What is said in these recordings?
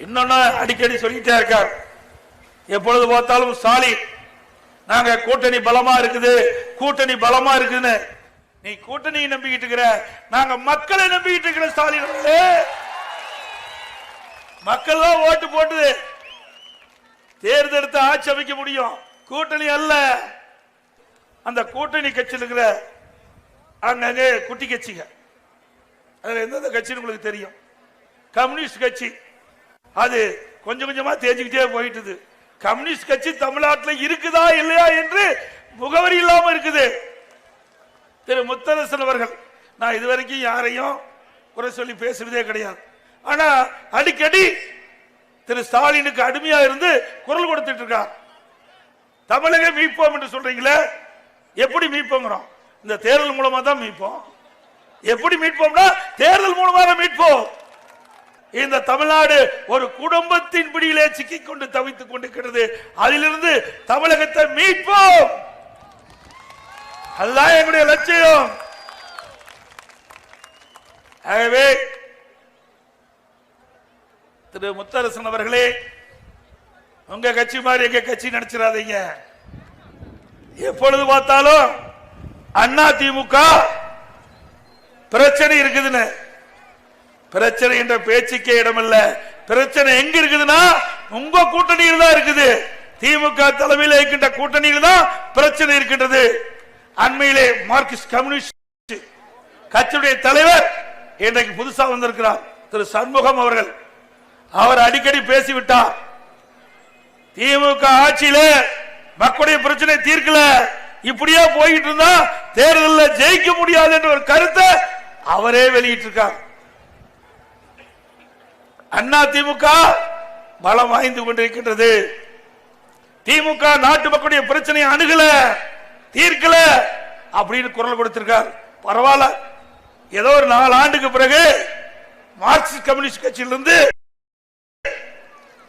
இன்னொன்னு அடிக்கடி சொல்லிட்டே இருக்கார். எப்பொழுது பார்த்தாலும் ஸ்டாலின் நாங்க கூட்டணி பலமா இருக்குது, கூட்டணி பலமா இருக்குன்னு. நீ கூட்டணியை நம்பிக்கிட்டு இருக்கிற, நாங்க மக்களை நம்பிக்கிட்டு இருக்கிற. ஸ்டாலின் மக்கள் தான் ஓட்டு போட்டு தேர்ந்தெடுத்து ஆட்சி அமைக்க முடியும், கூட்டணி அல்ல. அந்த கூட்டணி கட்சியில் இருக்கிற அங்கங்கே குட்டி கட்சிங்க, அதுல எந்தெந்த கட்சின்னு உங்களுக்கு தெரியும். கம்யூனிஸ்ட் கட்சி அது கொஞ்சம் கொஞ்சமா தேஞ்சுக்கிட்டே போயிட்டு. கம்யூனிஸ்ட் கட்சி தமிழ்நாட்டில் இருக்குதா இல்லையா என்று முகவரி இல்லாம இருக்குது. திரு முத்தரசன் அவர்கள், நான் இதுவரைக்கும் யாரையும் குறை சொல்லி பேசுறதே கிடையாது. ஆனா அடிக்கடி திரு ஸ்டாலினுக்கு அடிமையா இருந்து குரல் கொடுத்துட்டு இருக்கார். தமிழக மீட்போம் என்று சொல்றீங்களே, எப்படி மீட்போங்கிறோம்? இந்த தேர்தல் மூலமா தான் மீட்போம். எப்படி மீட்போம்னா தேர்தல் மூலமாக மீட்போம். இந்த தமிழ்நாடு ஒரு குடும்பத்தின் பிடியிலே சிக்கிக் கொண்டு தவித்துக் கொண்டிருக்கிறது. அதிலிருந்து தமிழகத்தை மீட்போம், அதுதான் எங்களுடைய லட்சியம். ஆகவே திரு முத்தரசன் அவர்களே, உங்க கட்சி மாதிரி எங்க கட்சி நினைச்சிடாதீங்க. எப்பொழுது பார்த்தாலும் அண்ணா திமுக பிரச்சனை இருக்குதுன்னு, பிரச்சனை என்ற பேச்சுக்கே இடமில்ல. பிரச்சனை எங்க இருக்குதுன்னா உங்க கூட்டணியில் தான் இருக்குது. திமுக தலைமையில் இருக்கின்ற கூட்டணியில் தான் பிரச்சனை இருக்கின்றது. அண்மையிலே மார்க்சிஸ்ட் கம்யூனிஸ்ட் கட்சியுடைய தலைவர் இன்றைக்கு புதுசா வந்திருக்கிறார் திரு சண்முகம் அவர்கள். அவர் அடிக்கடி பேசிவிட்டார், திமுக ஆட்சியில மக்களுடைய பிரச்சனை தீர்க்கல, இப்படியே போயிட்டு இருந்தா தேர்தலில் ஜெயிக்க முடியாது என்ற ஒரு கருத்தை அவரே வெளியிட்டிருக்கார். அண்ணா திமுக பலம் வாய்ந்து கொண்டிருக்கின்றது. திமுக நாட்டு மக்களுடைய பிரச்சனையை அணுகல, தீர்க்கல அப்படின்னு குரல் கொடுத்திருக்கார். பரவாயில்ல, ஏதோ ஒரு 4 ஆண்டுக்கு பிறகு மார்க்சிஸ்ட் கம்யூனிஸ்ட் கட்சியிலிருந்து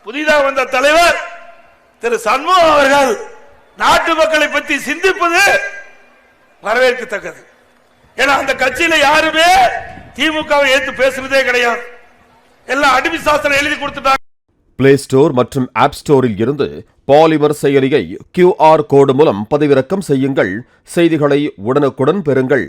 புதிதாக வந்த தலைவர் திரு சண்முகம் அவர்கள் நாட்டு மக்களை பற்றி சிந்திப்பது வரவேற்கத்தக்கது. ஏன்னா அந்த கட்சியில யாருமே திமுகவை ஏற்று பேசுறதே கிடையாது. எல்லாம் அடிமை சாஸ்திரம் எழுதி கொடுத்துட்டாங்க. பிளே ஸ்டோர் மற்றும் ஆப் ஸ்டோரில் இருந்து பாலிமர் செயலியை QR கோடு மூலம் பதிவிறக்கம் செய்யுங்கள். செய்திகளை உடனுக்குடன் பெறுங்கள்.